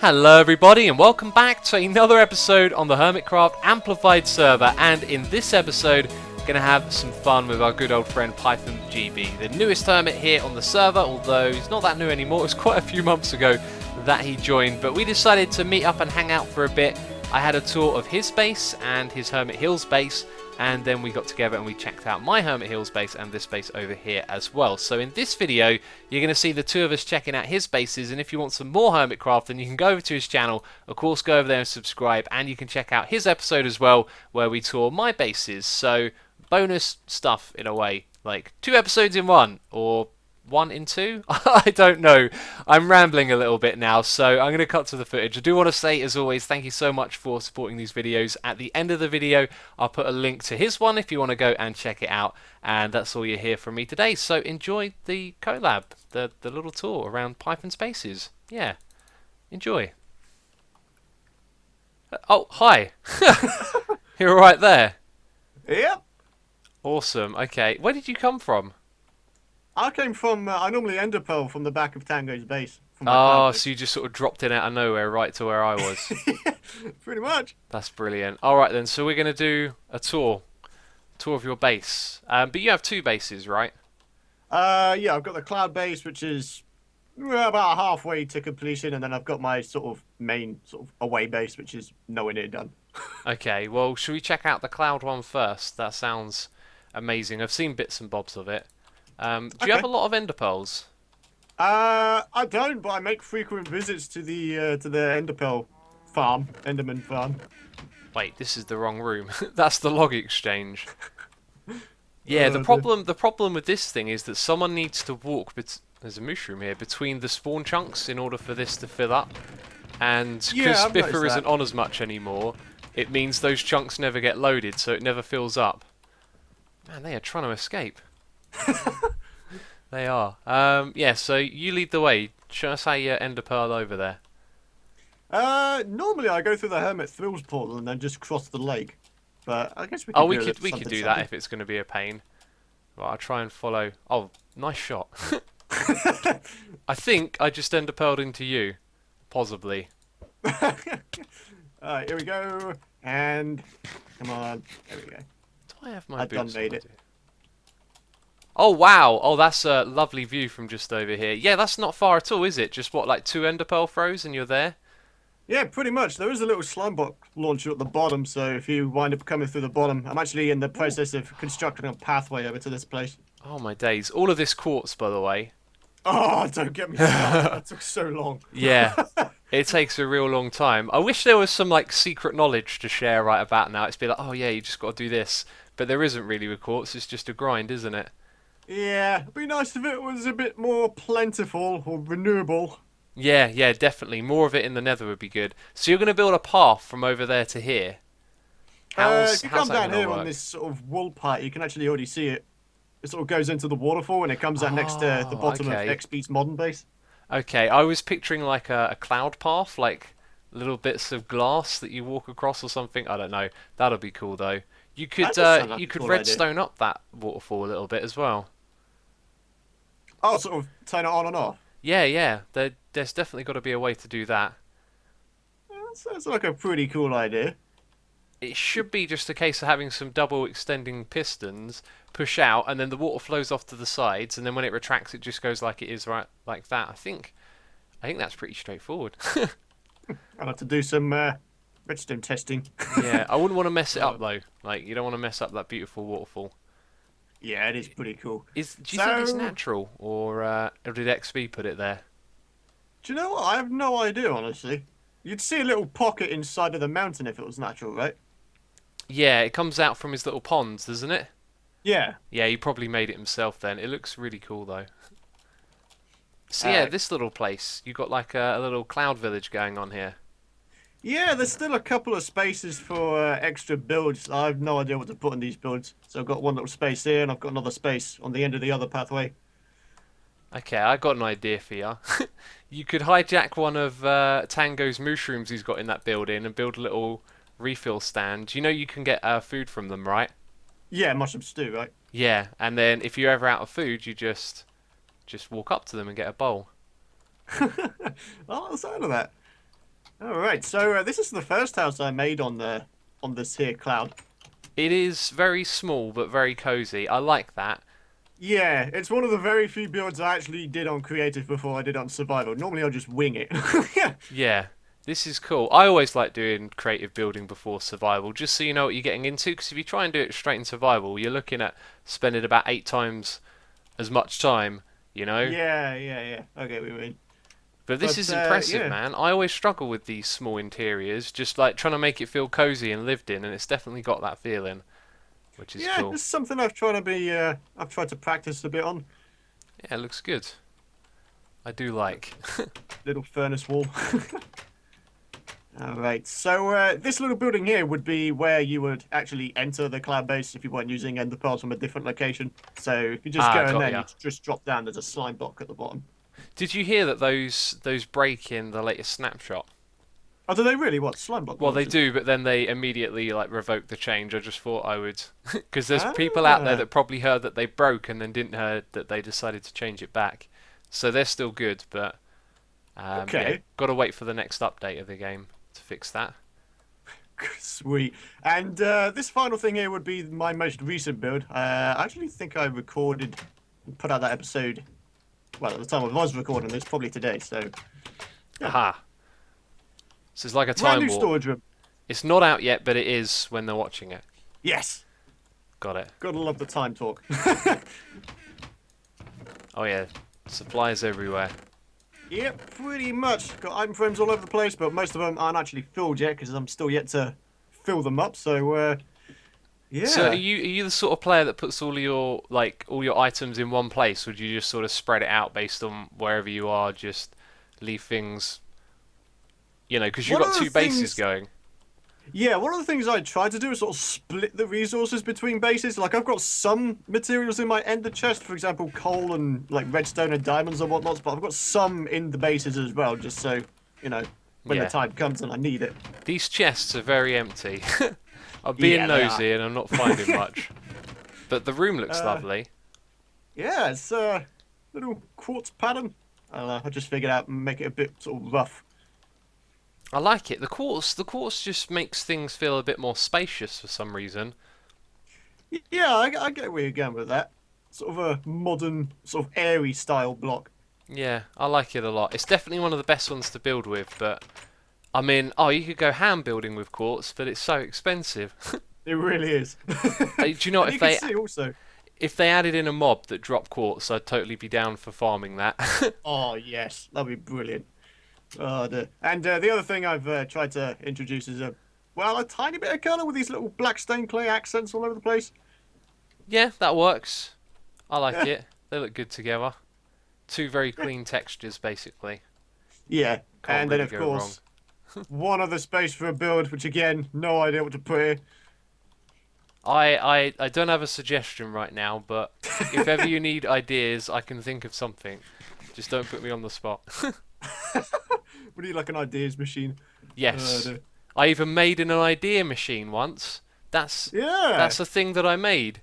Hello everybody and welcome back to another episode on the Hermitcraft Amplified server, and in this episode we're going to have some fun with our good old friend PythonGB, the newest hermit here on the server, although he's not that new anymore. It was quite a few months ago that he joined, but we decided to meet up and hang out for a bit. I had a tour of his base and his Hermit Hills base, and then we got together and we checked out my Hermit Hills base and this base over here as well. So in this video, you're going to see the two of us checking out his bases, and if you want some more Hermitcraft, then you can go over to his channel. Of course, go over there and subscribe, and you can check out his episode as well, where we tour my bases. So bonus stuff in a way, like 2 episodes in 1, or 1 in 2? I don't know. I'm rambling a little bit now, so I'm going to cut to the footage. I do want to say, as always, thank you so much for supporting these videos. At the end of the video, I'll put a link to his one if you want to go and check it out. And that's all you hear from me today. So enjoy the collab, the little tour around Python Spaces. Yeah, enjoy. Oh, hi. You're right there. Yep. Awesome. Okay, where did you come from? I came from, I normally ender pearl from the back of Tango's base. Oh, so you just sort of dropped in out of nowhere right to where I was. Pretty much. That's brilliant. Alright then, so we're going to do a tour of your base. But you have 2 bases, right? Yeah, I've got the cloud base, which is about halfway to completion, and then I've got my sort of main sort of away base, which is nowhere near done. Okay, well, should we check out the cloud one first? That sounds amazing. I've seen bits and bobs of it. Do you have a lot of ender pearls? I don't, but I make frequent visits to the ender pearl farm, Enderman farm. Wait, this is the wrong room. That's the log exchange. Yeah, the problem with this thing is that someone needs to walk. There's a mushroom here between the spawn chunks in order for this to fill up. And because Biffa isn't on as much anymore, it means those chunks never get loaded, so it never fills up. Man, they are trying to escape. They are. Yeah, so you lead the way. Show us how you ender pearl over there. Normally I go through the Hermit Thrills portal and then just cross the lake. But I guess we could do that if it's going to be a pain. Well, I'll try and follow. Oh, nice shot. I think I just ender pearled into you. Possibly. Alright, here we go. And come on. There we go. Do I have my boots made it. Oh wow! Oh, that's a lovely view from just over here. Yeah, that's not far at all, is it? Just what, like 2 ender pearl throws and you're there? Yeah, pretty much. There is a little slime block launcher at the bottom, so if you wind up coming through the bottom, I'm actually in the process of constructing a pathway over to this place. Oh my days! All of this quartz, by the way. Oh, don't get me started. That took so long. Yeah, it takes a real long time. I wish there was some like secret knowledge to share right about now. It's be like, oh yeah, you just got to do this, but there isn't really with quartz. It's just a grind, isn't it? Yeah, it'd be nice if it was a bit more plentiful or renewable. Yeah, definitely. More of it in the nether would be good. So you're going to build a path from over there to here? If you come down here on this sort of wall part, you can actually already see it. It sort of goes into the waterfall and it comes out next to the bottom of XB's modern base. Okay, I was picturing like a cloud path, like little bits of glass that you walk across or something. I don't know. That'll be cool though. You could cool redstone up that waterfall a little bit as well. Oh, sort of turn it on and off? Yeah. There's definitely got to be a way to do that. That sounds like a pretty cool idea. It should be just a case of having some double extending pistons, push out, and then the water flows off to the sides, and then when it retracts, it just goes like it is, right, like that. I think that's pretty straightforward. I'll have to do some redstone testing. Yeah, I wouldn't want to mess it up though. Like, you don't want to mess up that beautiful waterfall. Yeah, it is pretty cool. Do you think it's natural, or did XB put it there? Do you know what? I have no idea, honestly. You'd see a little pocket inside of the mountain if it was natural, right? Yeah, it comes out from his little ponds, doesn't it? Yeah. Yeah, he probably made it himself then. It looks really cool though. So yeah, this little place, you got like a little cloud village going on here. Yeah, there's still a couple of spaces for extra builds. I have no idea what to put in these builds. So I've got one little space here, and I've got another space on the end of the other pathway. Okay, I got an idea for you. You could hijack one of Tango's mushrooms he's got in that building and build a little refill stand. You know you can get food from them, right? Yeah, mushroom stew, right? Yeah, and then if you're ever out of food, you just walk up to them and get a bowl. I like the sound of that. All right, so this is the first house I made on this here cloud. It is very small but very cozy. I like that. Yeah, it's one of the very few builds I actually did on creative before I did on survival. Normally I'll just wing it. Yeah. Yeah, this is cool. I always like doing creative building before survival, just so you know what you're getting into. Because if you try and do it straight in survival, you're looking at spending about 8 times as much time, you know? Yeah. I get what you mean. But this is impressive, Yeah. man. I always struggle with these small interiors, just like trying to make it feel cozy and lived in, and it's definitely got that feeling, which is Yeah, cool. it's something I've tried to practice a bit on. Yeah, it looks good. I do like. Little furnace wall. All right, so this little building here would be where you would actually enter the cloud base if you weren't using ender pearls from a different location. So if you just go and Got then ya. you just drop down, there's a slime block at the bottom. Did you hear that those break in the latest snapshot? Oh, do they really? What, slime block Well, they launchers? do, but then they immediately like revoke the change. I just thought I would, because there's people out there Ah, that probably heard that they broke and then didn't heard that they decided to change it back. So they're still good, but yeah, okay. got to wait for the next update of the game to fix that. Sweet. And this final thing here would be my most recent build. I actually think I recorded and put out that episode. Well, at the time I was recording this, probably today. So, yeah. Aha! So it's like a Brand time new warp. storage room. It's not out yet, but it is when they're watching it. Yes. Got it. Gotta love the time talk. Oh yeah, supplies everywhere. Yep, pretty much. Got item frames all over the place, but most of them aren't actually filled yet because I'm still yet to fill them up. So, yeah. So are you the sort of player that puts all your items in one place? Would you just sort of spread it out based on wherever you are? Just leave things, because you've One got of the two bases things going. Yeah, one of the things I try to do is sort of split the resources between bases. Like, I've got some materials in my ender chest, for example, coal and, like, redstone and diamonds and whatnot, but I've got some in the bases as well, just so, when Yeah. the time comes and I need it. These chests are very empty. I'm being Yeah, they are. nosy and I'm not finding much. But the room looks Uh, lovely. Yeah, it's a little quartz pattern. I just figured out and make it a bit sort of rough. I like it. The quartz just makes things feel a bit more spacious for some reason. Yeah, I get where you're going with that. Sort of a modern, sort of airy style block. Yeah, I like it a lot. It's definitely one of the best ones to build with, but I mean, you could go ham building with quartz, but it's so expensive. It really is. Do you know what, And you can see also. if they added in a mob that dropped quartz, I'd totally be down for farming that. Oh yes, that'd be brilliant. The other thing I've tried to introduce is a tiny bit of colour with these little black stained clay accents all over the place. Yeah, that works. I like Yeah. it. They look good together. Two very clean textures, basically. Yeah, Can't and really then of go course one other space for a build, which again, no idea what to put here. I don't have a suggestion right now, but if ever you need ideas, I can think of something. Just don't put me on the spot. We need like an ideas machine. Yes. Uh, I even made an idea machine once. That's yeah, that's a thing that I made.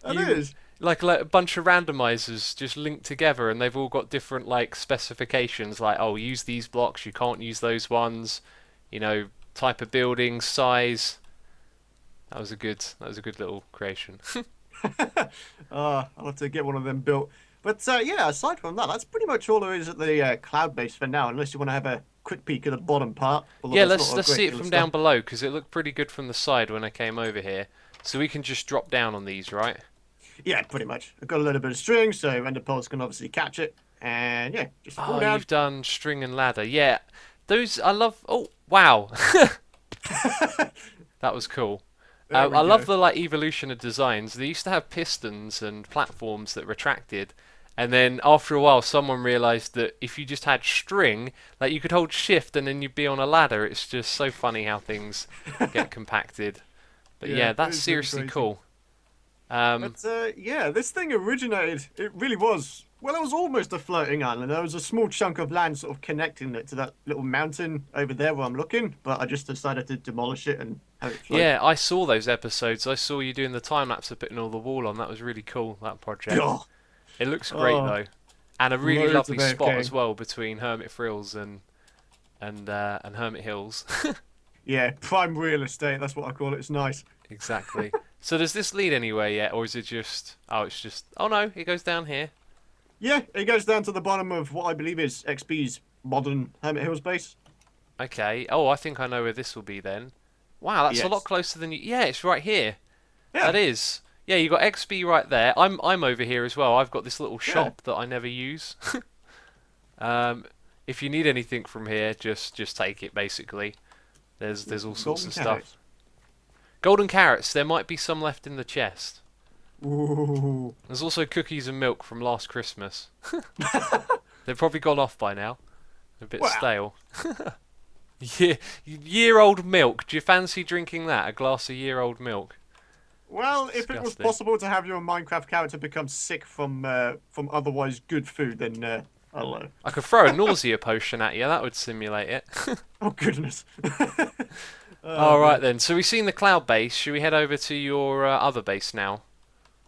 that you- is. like a bunch of randomizers just linked together, and they've all got different like specifications. Like, oh, use these blocks. You can't use those ones. Type of building, size. That was a good little creation. I'll have to get one of them built. But yeah, aside from that, that's pretty much all there is at the cloud base for now. Unless you want to have a quick peek at the bottom part. although Yeah, there's let's not a let's great see it deal of from stuff. down below because it looked pretty good from the side when I came over here. So we can just drop down on these, right? Yeah, pretty much. I've got a little bit of string, so ender pearls can obviously catch it. And yeah, just fall Oh, down. you've done string and ladder. Yeah, those I love. Oh, wow. That was cool. There we I love go. the evolution of designs. They used to have pistons and platforms that retracted, and then after a while, someone realised that if you just had string, you could hold shift and then you'd be on a ladder. It's just so funny how things get compacted. But Yeah, yeah, it that's is really seriously crazy. cool. But yeah, this thing originated. It really was. Well, it was almost a floating island. There was a small chunk of land sort of connecting it to that little mountain over there where I'm looking. But I just decided to demolish it and have it float. Yeah, I saw those episodes. I saw you doing the time lapse of putting all the wall on. That was really cool. That project. Oh, It looks great Oh, though, and a really loads lovely of spot AFK. as well between Hermit Frills and and Hermit Hills. Yeah, prime real estate. That's what I call it. It's nice. Exactly. So does this lead anywhere yet, or is it just? Oh, it's just. Oh no, it goes down here. Yeah, it goes down to the bottom of what I believe is XP's modern Hermit Hills base. Okay. Oh, I think I know where this will be then. Wow, that's a lot Yes. closer than you. Yeah, it's right here. Yeah. That is. Yeah, you got XB right there. I'm over here as well. I've got this little Yeah. shop that I never use. um, if you need anything from here, just take it. Basically, there's all sorts Golden of stuff. carrots. Golden carrots. There might be some left in the chest. Ooh. There's also cookies and milk from last Christmas. They've probably gone off by now. A bit Wow. stale. Year-old milk. Do you fancy drinking that? A glass of year-old milk. Well, if it was Disgusting. possible to have your Minecraft character become sick from otherwise good food, then I don't know. I could throw a nausea potion at you. That would simulate it. Oh goodness. All right then. So we've seen the cloud base. Should we head over to your other base now?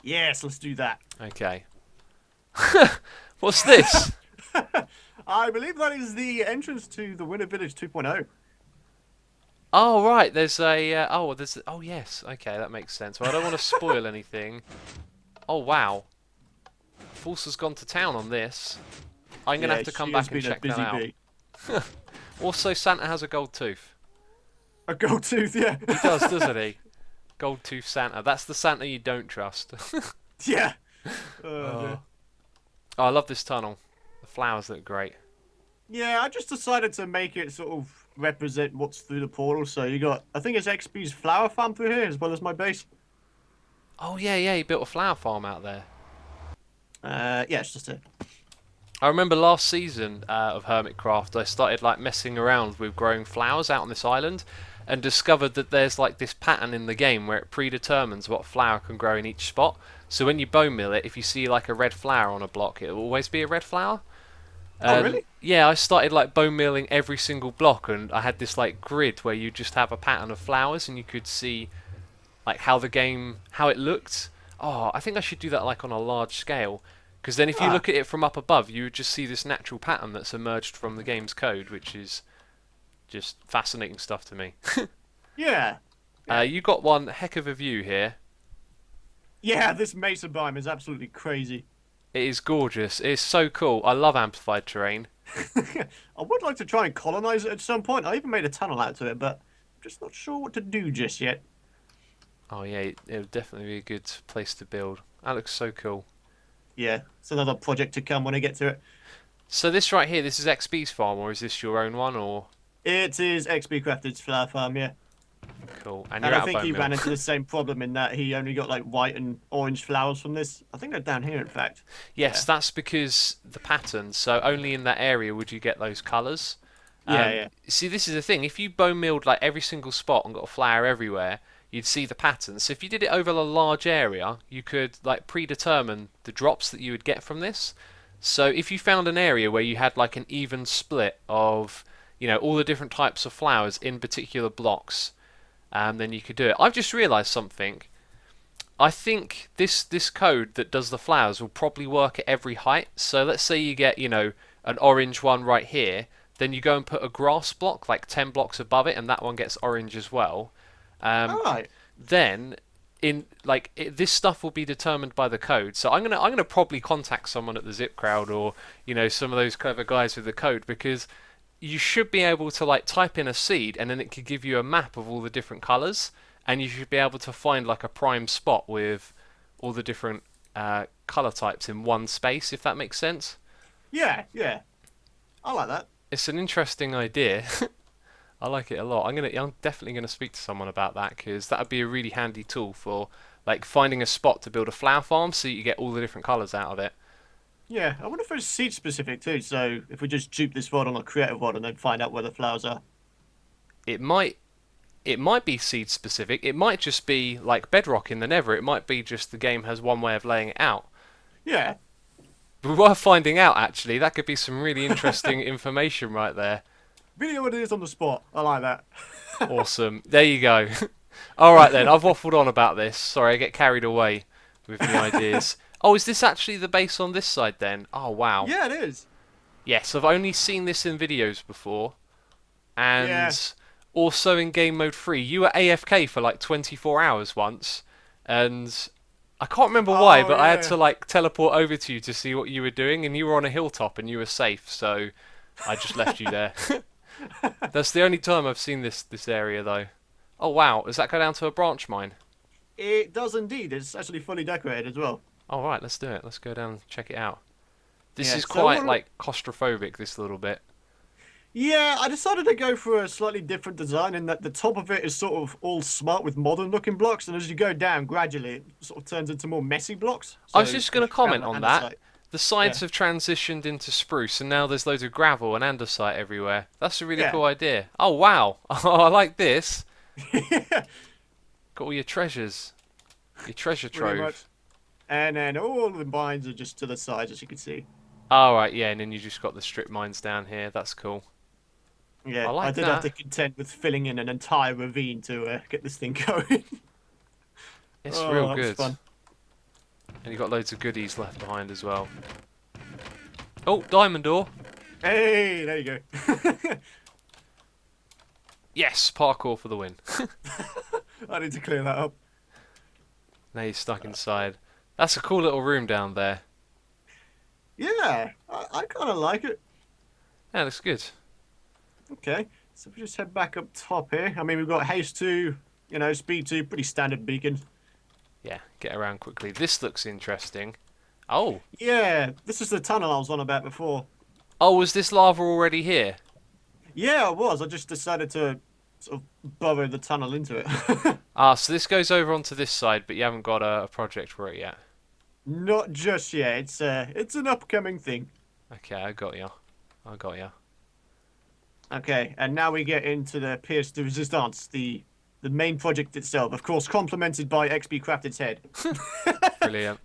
Yes, let's do that. Okay. What's this? I believe that is the entrance to the Winter Village 2.0. Oh right. There's a. There's. Oh yes. Okay, that makes sense. Well, I don't want to spoil anything. Oh wow. Force has gone to town on this. I'm gonna have to come back and check that out. Bee. Also, Santa has a gold tooth. A gold tooth, yeah. He does, doesn't he? Gold tooth Santa. That's the Santa you don't trust. Yeah. Oh, I love this tunnel. The flowers look great. Yeah, I just decided to make it sort of represent what's through the portal. So you got, I think it's XP's flower farm through here as well as my base. Oh yeah, yeah. He built a flower farm out there. Yeah, it's just it. I remember last season of Hermitcraft, I started like messing around with growing flowers out on this island, and discovered that there's like this pattern in the game where it predetermines what flower can grow in each spot. So when you bone mill it, if you see like a red flower on a block, it will always be a red flower. Oh, really? Yeah, I started like bone milling every single block, and I had this like grid where you just have a pattern of flowers, and you could see like how it looked. Oh, I think I should do that like on a large scale, because then if you look at it from up above, you would just see this natural pattern that's emerged from the game's code, which is just fascinating stuff to me. Yeah. You got one heck of a view here. Yeah, this mesa biome is absolutely crazy. It is gorgeous. It is so cool. I love amplified terrain. I would like to try and colonize it at some point. I even made a tunnel out to it, but I'm just not sure what to do just yet. Oh yeah, it would definitely be a good place to build. That looks so cool. Yeah, it's another project to come when I get to it. So this right here, this is XB's farm, or is this your own one, or? It is XP Crafted's flower farm, yeah. Cool. And And you're I out think of he bone ran meal. into the same problem in that he only got like white and orange flowers from this. I think they're down here, in fact. Yes, that's because the pattern. So only in that area would you get those colours. Yeah. See, this is the thing. If you bone milled like every single spot and got a flower everywhere, you'd see the pattern. So if you did it over a large area, you could like predetermine the drops that you would get from this. So if you found an area where you had like an even split of, all the different types of flowers in particular blocks, then you could do it. I've just realised something. I think this code that does the flowers will probably work at every height. So let's say you get, an orange one right here, then you go and put a grass block like 10 blocks above it, and that one gets orange as well. Alright. Then this stuff will be determined by the code. So I'm gonna probably contact someone at the Zip Crowd, or some of those clever guys with the code, because you should be able to like type in a seed, and then it could give you a map of all the different colours, and you should be able to find like a prime spot with all the different colour types in one space, if that makes sense. Yeah. I like that. It's an interesting idea. I like it a lot. I'm definitely gonna speak to someone about that, because that would be a really handy tool for like finding a spot to build a flower farm, so you get all the different colours out of it. Yeah, I wonder if it's seed specific too. So if we just dupe this one on a creative one and then find out where the flowers are. It might be seed specific. It might just be like Bedrock in the Nether. It might be just the game has one way of laying it out. Yeah. But worth finding out, actually. That could be some really interesting information right there. Video ideas on the spot. I like that. Awesome. There you go. Alright then, I've waffled on about this. Sorry, I get carried away with the ideas. Oh, is this actually the base on this side then? Oh, wow. Yeah, it is. Yes, I've only seen this in videos before. and Yeah. also in game mode 3, you were AFK for like 24 hours once, and I can't remember why, Oh but I had yeah. to like teleport over to you to see what you were doing, and you were on a hilltop and you were safe, so I just left you there. That's the only time I've seen this area though. Oh wow, does that go down to a branch mine? It does indeed. It's actually fully decorated as well. All right, let's do it. Let's go down and check it out. This Yeah. is So quite what? like claustrophobic, this little bit. Yeah, I decided to go for a slightly different design in that the top of it is sort of all smart with modern looking blocks, and as you go down gradually, it sort of turns into more messy blocks. I So was just going to it's gravel comment on and that. andesite. The sides Yeah. have transitioned into spruce, and now there's loads of gravel and andesite everywhere. That's a really Yeah. cool idea. Oh wow, I like this. Yeah. Got all your treasures, your treasure Pretty trove. much. And then all the mines are just to the sides, as you can see. All right, yeah, and then you just got the strip mines down here. That's cool. I Yeah, I like did have to that. contend with filling in an entire ravine to get this thing going. It's Oh, real that was good. fun. And you got loads of goodies left behind as well. Oh, diamond ore. Hey, there you go. Yes, parkour for the win. I need to clear that up. Now you're stuck inside. That's a cool little room down there. Yeah, I kind of like it. Yeah, looks good. Okay, so we just head back up top here. I mean, we've got haste 2, speed 2, pretty standard beacon. Yeah, get around quickly. This looks interesting. Oh. Yeah, this is the tunnel I was on about before. Oh, was this lava already here? Yeah, it was. I just decided to sort of burrow the tunnel into it. Ah, so this goes over onto this side, but you haven't got a project for it yet. Not just yet. It's an upcoming thing. Okay, I got ya. I got ya. Okay, and now we get into the Pierce de Resistance, the main project itself, of course, complemented by XP Crafted's head. Brilliant.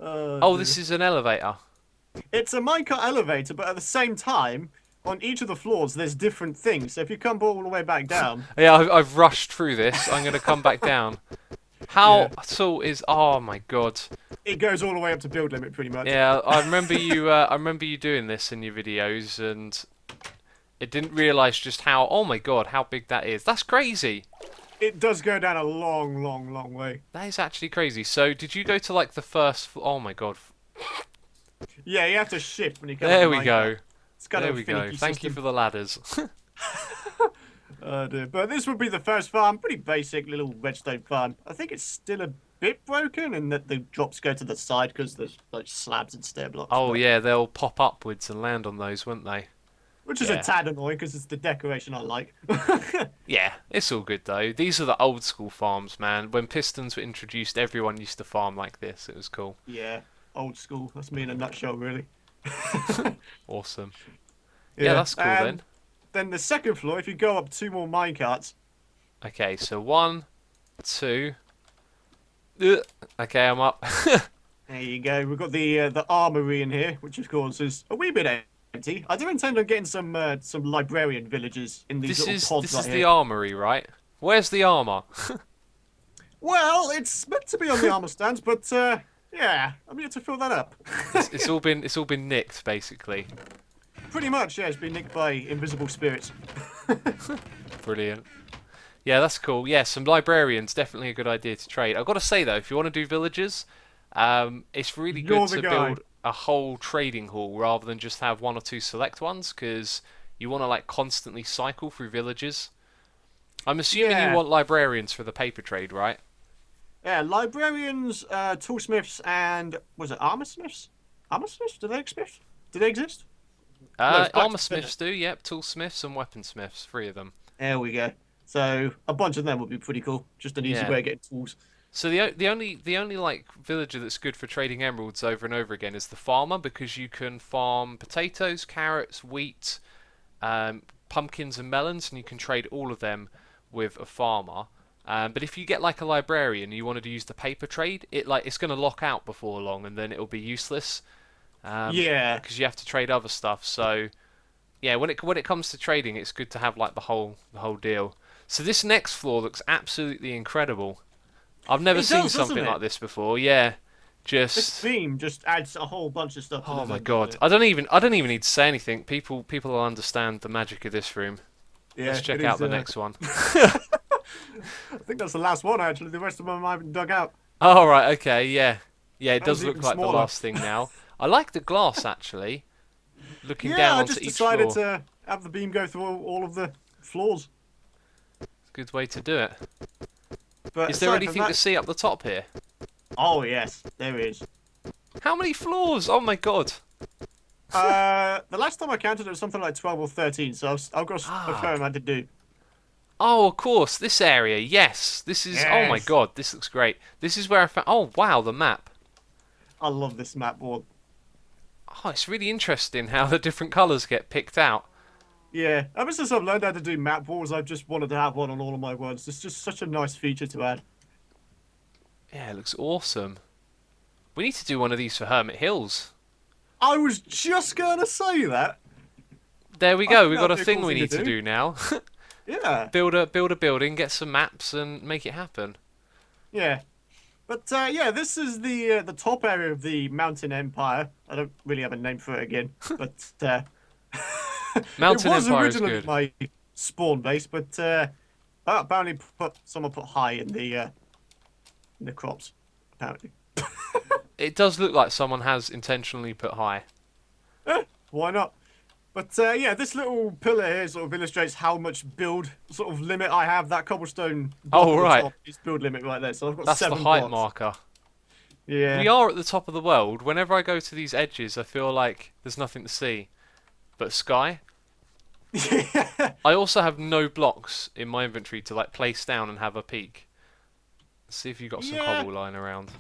Oh, Oh, dear. this is an elevator. It's a minecart elevator, but at the same time, on each of the floors, there's different things. So if you come all the way back down, Yeah, I've rushed through this. I'm going to come back down. How Yeah. tall is... Oh, my God. it goes all the way up to build limit, pretty much. Yeah, I remember you. I remember you doing this in your videos, and it didn't realise just how. Oh my God, how big that is! That's crazy. It does go down a long, long, long way. That is actually crazy. So, did you go to like the first? Oh my God. Yeah, you have to shift when you come There up the we go. minecart. It's kind There of a we go. finicky Thank you system. for the ladders. Oh, dear. But this would be the first farm. Pretty basic little redstone farm. I think it's still a bit broken in that the drops go to the side because there's like slabs and stair blocks. Oh but- yeah, they'll pop upwards and land on those, won't they? Which is Yeah. a tad annoying because it's the decoration I like. Yeah, it's all good though. These are the old school farms, man. When pistons were introduced, everyone used to farm like this. It was cool. Yeah, old school. That's me in a nutshell, really. Awesome. Yeah, that's cool and then. Then the second floor, if you go up 2 more minecarts, Okay, so 1, 2. Okay, I'm up. there you go. We've got the armory in here, which of course is a wee bit empty. I do intend on getting some librarian villages in these little pods This right is here. the armory, right? Where's the armor? Well, it's meant to be on the armor stands, but yeah, I'm here to fill that up. It's all been nicked basically. Pretty much, yeah. It's been nicked by invisible spirits. Brilliant. Yeah, that's cool. Yeah, some librarians, definitely a good idea to trade. I've got to say though, if you want to do villages, it's really You're good the to guy. build a whole trading hall rather than just have 1 or 2 select ones, because you want to like constantly cycle through villages. I'm assuming Yeah. you want librarians for the paper trade, right? Yeah, librarians, toolsmiths, and was it armor smiths? Armor smiths? Do they exist? Do they exist? No, it's Armor blacksmith, smiths do, yep. Toolsmiths and weaponsmiths, 3 of them. There we go. So a bunch of them would be pretty cool. Just an easy Yeah. way of getting tools. So the only like villager that's good for trading emeralds over and over again is the farmer, because you can farm potatoes, carrots, wheat, pumpkins and melons, and you can trade all of them with a farmer. But if you get like a librarian and you wanted to use the paper trade, it's going to lock out before long, and then it'll be useless. Yeah. Because you have to trade other stuff. So yeah, when it comes to trading, it's good to have like the whole deal. So this next floor looks absolutely incredible. I've never It seen does, doesn't something it? like this before. Yeah, This just theme just adds a whole bunch of stuff. To oh the my menu, god, doesn't it? I don't even need to say anything. People will understand the magic of this room. Yeah, Let's check it out is, the next one. I think that's the last one actually. The rest of them I haven't dug out. Oh, right, okay, yeah. Yeah, it That was does look even like the smaller. last thing now. I like the glass, actually. Looking Yeah, down I onto just each decided floor. to have the beam go through all of the floors. Good way to do it. But Is there aside from anything to that, see up the top here? oh yes, there is. How many floors? Oh my god. The last time I counted it was something like 12 or 13, so I've got a fair Ah. amount to do. Oh, of course, this area. Yes. This is... Oh my Yes, god, this looks great. This is where I found... Oh, wow, the map. I love this map board. Oh, it's really interesting how the different colours get picked out. Yeah, ever since I've learned how to do map boards, I've just wanted to have one on all of my worlds. It's just such a nice feature to add. Yeah, it looks awesome. We need to do one of these for Hermit Hills. I was just gonna say that. There we I go. think We've got a that'd be a thing cool we thing need to to do. do now. Yeah, build a building, get some maps, and make it happen. yeah. But yeah, this is the top area of the mountain empire. I don't really have a name for it again, but Mountain it was Empire is originally good. my spawn base, but apparently someone put high in the crops. Apparently, It does look like someone has intentionally put high. Why not? But yeah, this little pillar here sort of illustrates how much build sort of limit I have. That cobblestone block Oh, at the right. top is build limit right there. So I've got That's the 7 height blocks. marker. Yeah. We are at the top of the world. Whenever I go to these edges, I feel like there's nothing to see but sky. Yeah. I also have no blocks in my inventory to like place down and have a peek. Let's see if you've got some Yeah. cobble lying around.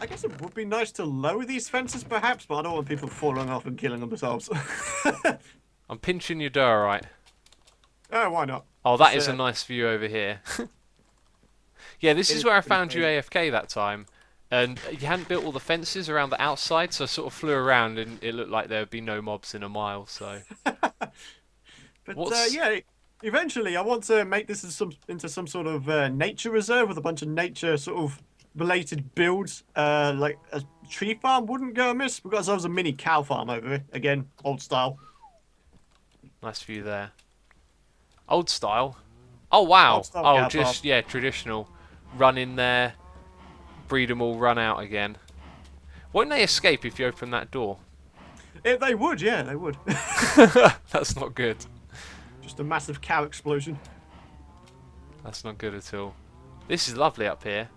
I guess it would be nice to lower these fences, perhaps, but I don't want people falling off and killing themselves. I'm pinching your diorite. Oh, why not? Oh, that It's, is a nice view over here. Yeah, this It is is where I pretty found you crazy. AFK that time. And you hadn't built all the fences around the outside, so I sort of flew around and it looked like there would be no mobs in a mile, so... But What's- yeah, eventually I want to make this into some sort of nature reserve with a bunch of nature sort of related builds. Like a tree farm wouldn't go amiss because there was a mini cow farm over here. Again, old style. Nice view there. Old style. Oh, wow. Old style Oh, cow just, farm. yeah, traditional. Run in there, breed them all, run out again. Won't they escape if you open that door? They would, yeah, they would. That's not good. Just a massive cow explosion. That's not good at all. This is lovely up here.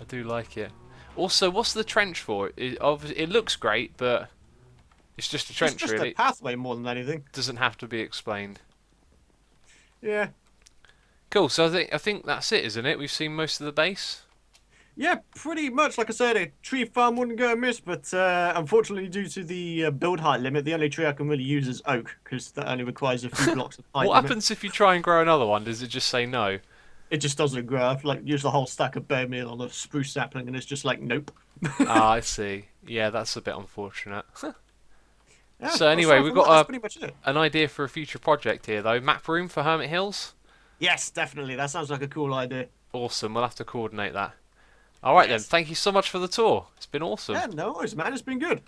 I do like it. Also, what's the trench for? It looks great, but it's just a trench, It's just really. a pathway more than anything. Doesn't have to be explained. Yeah. Cool. So I think that's it, isn't it? We've seen most of the base. Yeah, pretty much. Like I said, a tree farm wouldn't go amiss, but unfortunately, due to the build height limit, the only tree I can really use is oak, because that only requires a few blocks of height What limit. happens if you try and grow another one? Does it just say no? It just doesn't grow. I've like used a whole stack of bare meal on a spruce sapling, and it's just like nope. Ah, I see. Yeah, that's a bit unfortunate. Yeah, So anyway, aside we've from got that, that's pretty much it. an idea for a future project here, though. Map room for Hermit Hills. Yes, definitely. That sounds like a cool idea. Awesome. We'll have to coordinate that. All right Yes. then. Thank you so much for the tour. It's been awesome. Yeah, no worries, man. It's been good.